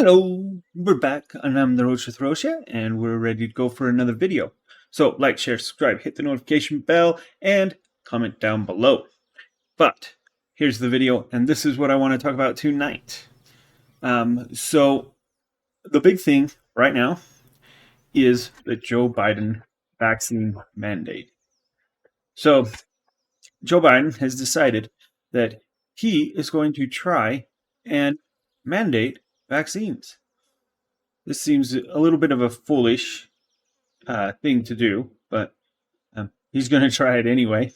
Hello, we're back, and I'm the Roach with Rocha, and we're ready to go for another video. So, like, share, subscribe, hit the notification bell, and comment down below. But here's the video, and this is what I want to talk about tonight. So the big thing right now is the Joe Biden vaccine mandate. So Joe Biden has decided that he is going to try and mandate vaccines. This seems a little bit of a foolish thing to do, but he's going to try it anyway.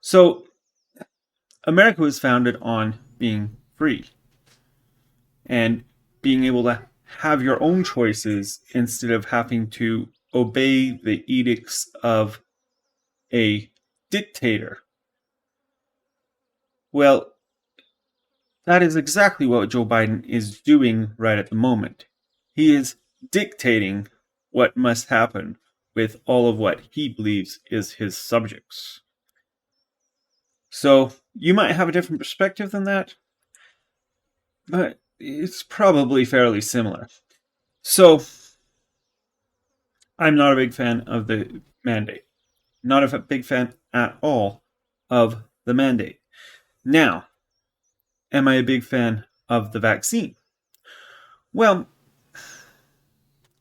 So America was founded on being free and being able to have your own choices instead of having to obey the edicts of a dictator. Well, that is exactly what Joe Biden is doing right at the moment. He is dictating what must happen with all of what he believes is his subjects. So you might have a different perspective than that, but it's probably fairly similar. So I'm not a big fan of the mandate. Not a big fan at all of the mandate. Now, am I a big fan of the vaccine? Well,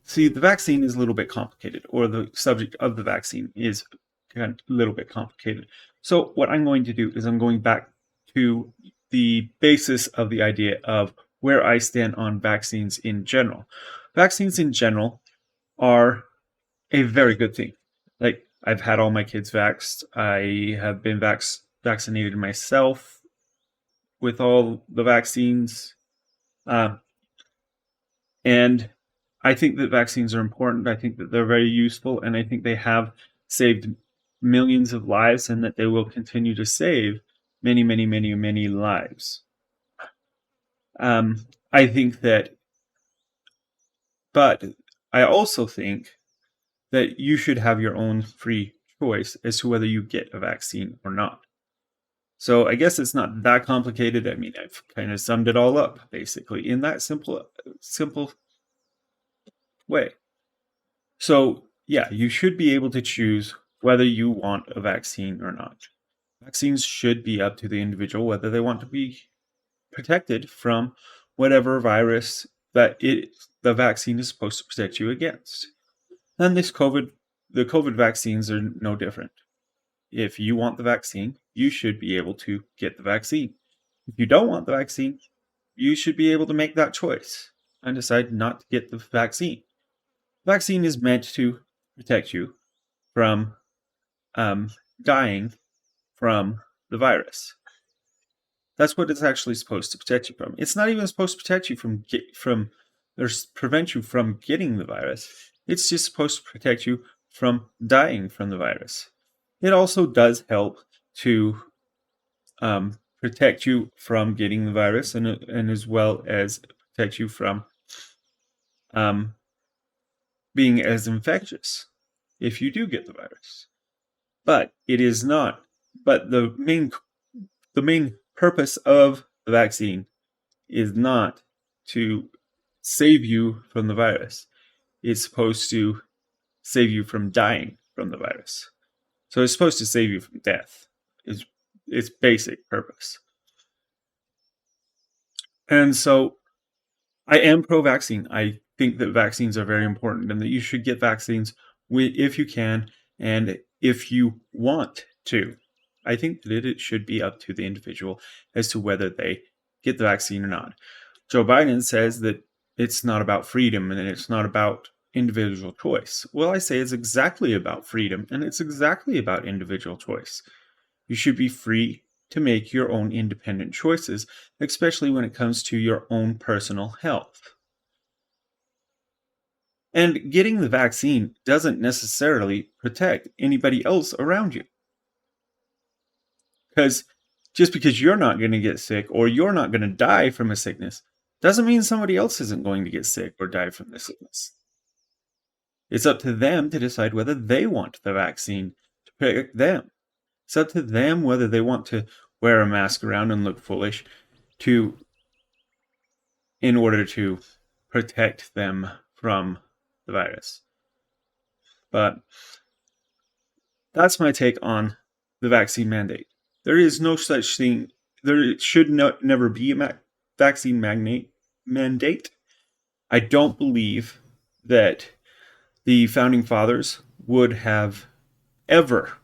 see, the vaccine is a little bit complicated, or the subject of the vaccine is kind of a little bit complicated. So what I'm going to do is I'm going back to the basis of the idea of where I stand on vaccines in general. Vaccines in general are a very good thing. Like, I've had all my kids vaxxed. I have been vaccinated myself with all the vaccines. And I think that vaccines are important. I think that they're very useful, and I think they have saved millions of lives, and that they will continue to save many, many, many, many lives. I think that, but I also think that you should have your own free choice as to whether you get a vaccine or not. So I guess it's not that complicated. I mean, I've kind of summed it all up basically in that simple way. So yeah, you should be able to choose whether you want a vaccine or not. Vaccines should be up to the individual whether they want to be protected from whatever virus that the vaccine is supposed to protect you against. And the COVID vaccines are no different. If you want the vaccine, you should be able to get the vaccine. If you don't want the vaccine, you should be able to make that choice and decide not to get the vaccine. The vaccine is meant to protect you from dying from the virus. That's what it's actually supposed to protect you from. It's not even supposed to protect you from or prevent you from getting the virus. It's just supposed to protect you from dying from the virus. It also does help to protect you from getting the virus, and as well as protect you from being as infectious if you do get the virus. But it is not. But the main purpose of the vaccine is not to save you from the virus. It's supposed to save you from dying from the virus. So it's supposed to save you from death. Is its basic purpose. And so I am pro-vaccine. I think that vaccines are very important and that you should get vaccines if you can and if you want to. I think that it should be up to the individual as to whether they get the vaccine or not. Joe Biden says that it's not about freedom and it's not about individual choice. Well, I say it's exactly about freedom and it's exactly about individual choice. You should be free to make your own independent choices, especially when it comes to your own personal health. And getting the vaccine doesn't necessarily protect anybody else around you. Because just because you're not going to get sick or you're not going to die from a sickness doesn't mean somebody else isn't going to get sick or die from the sickness. It's up to them to decide whether they want the vaccine to protect them. It's up to them whether they want to wear a mask around and look foolish to in order to protect them from the virus. But that's my take on the vaccine mandate. There is no such thing. There should never be a vaccine mandate. I don't believe that the founding fathers would have ever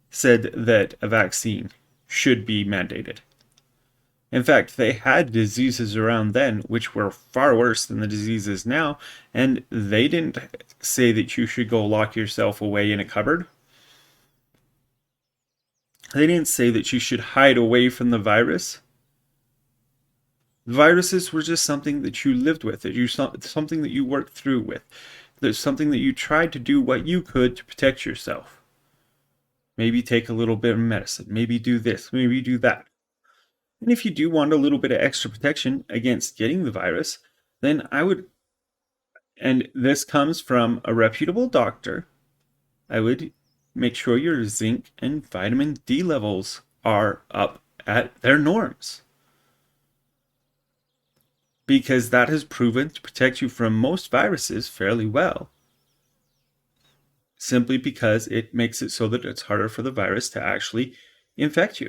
said that a vaccine should be mandated. In fact, they had diseases around then which were far worse than the diseases now, and they didn't say that you should go lock yourself away in a cupboard. They didn't say that you should hide away from the virus. Viruses were just something that you lived with, something that you worked through with. There's something that you tried to do what you could to protect yourself. Maybe take a little bit of medicine, maybe do this, maybe do that. And if you do want a little bit of extra protection against getting the virus, then I would, and this comes from a reputable doctor, I would make sure your zinc and vitamin D levels are up at their norms. Because that has proven to protect you from most viruses fairly well. Simply because it makes it so that it's harder for the virus to actually infect you.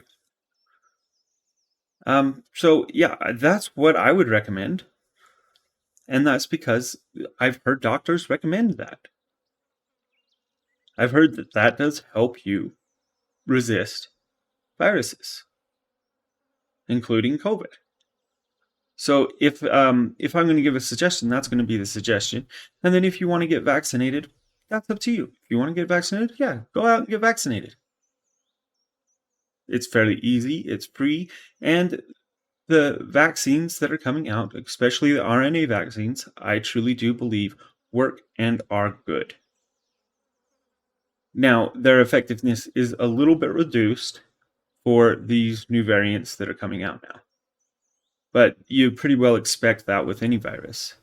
So yeah, that's what I would recommend. And that's because I've heard doctors recommend that. I've heard that that does help you resist viruses, including COVID. So if I'm going to give a suggestion, that's going to be the suggestion. And then if you want to get vaccinated, that's up to you. If you want to get vaccinated, yeah, go out and get vaccinated. It's fairly easy, it's free, and the vaccines that are coming out, especially the RNA vaccines, I truly do believe work and are good. Now, their effectiveness is a little bit reduced for these new variants that are coming out now. But you pretty well expect that with any virus,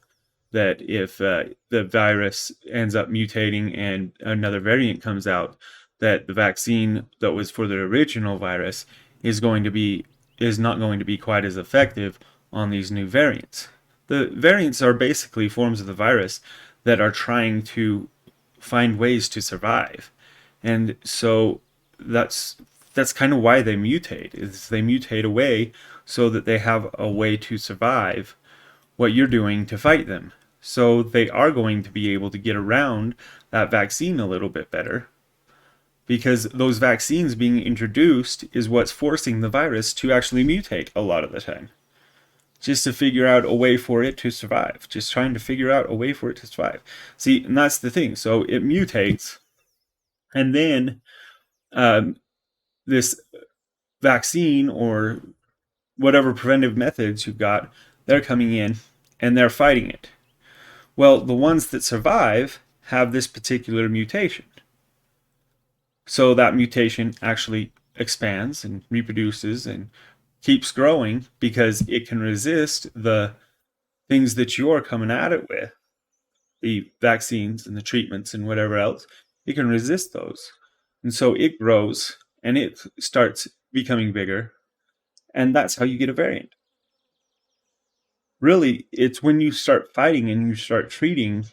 that if the virus ends up mutating and another variant comes out, that the vaccine that was for the original virus is not going to be quite as effective on these new variants. The variants are basically forms of the virus that are trying to find ways to survive. And so that's kind of why they mutate. Is they mutate away so that they have a way to survive what you're doing to fight them. So they are going to be able to get around that vaccine a little bit better, because those vaccines being introduced is what's forcing the virus to actually mutate a lot of the time. Just to figure out a way for it to survive. Just trying to figure out a way for it to survive. See, and that's the thing. So it mutates, and then this vaccine or whatever preventive methods you've got, they're coming in and they're fighting it. Well, the ones that survive have this particular mutation. So that mutation actually expands and reproduces and keeps growing because it can resist the things that you're coming at it with, the vaccines and the treatments and whatever else. It can resist those. And so it grows and it starts becoming bigger. And that's how you get a variant. Really, it's when you start fighting and you start treating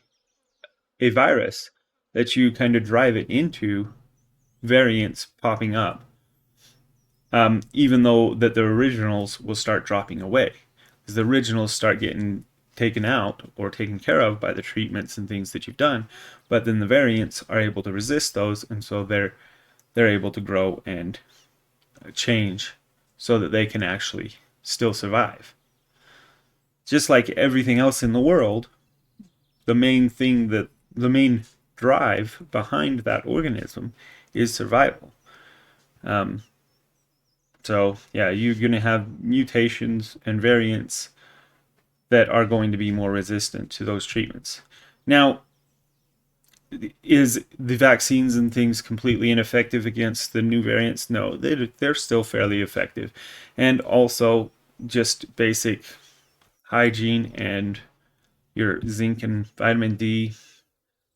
a virus that you kind of drive it into variants popping up. Even though that the originals will start dropping away. Because the originals start getting taken out or taken care of by the treatments and things that you've done. But then the variants are able to resist those, and so they're able to grow and change so that they can actually still survive. Just like everything else in the world, the main drive behind that organism is survival. So yeah, you're going to have mutations and variants that are going to be more resistant to those treatments. Now, is the vaccines and things completely ineffective against the new variants? No, they're still fairly effective. And also just basic hygiene and your zinc and vitamin D,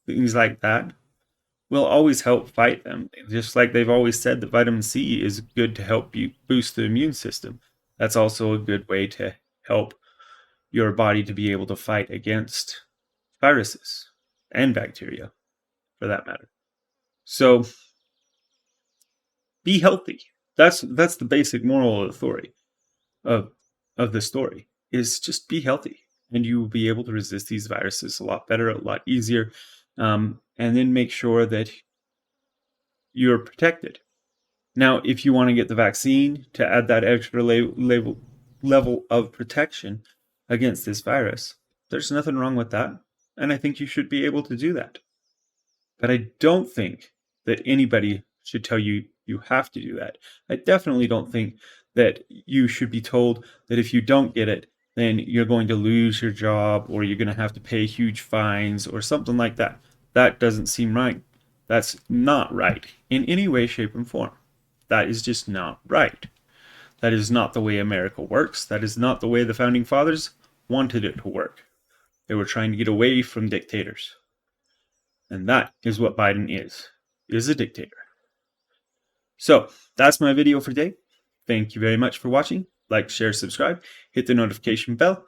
things like that, will always help fight them. Just like they've always said that vitamin C is good to help you boost the immune system. That's also a good way to help your body to be able to fight against viruses and bacteria, for that matter. So be healthy. That's the basic moral of the story of the story, is just be healthy, and you will be able to resist these viruses a lot better, a lot easier, and then make sure that you're protected. Now, if you want to get the vaccine to add that extra level of protection against this virus, there's nothing wrong with that, and I think you should be able to do that. But I don't think that anybody should tell you you have to do that. I definitely don't think that you should be told that if you don't get it, then you're going to lose your job, or you're going to have to pay huge fines or something like that. That doesn't seem right. That's not right in any way, shape, and form. That is just not right. That is not the way America works. That is not the way the founding fathers wanted it to work. They were trying to get away from dictators. And that is what Biden is a dictator. So that's my video for today. Thank you very much for watching. Like, share, subscribe, hit the notification bell,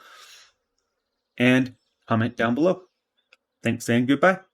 and comment down below. Thanks and goodbye.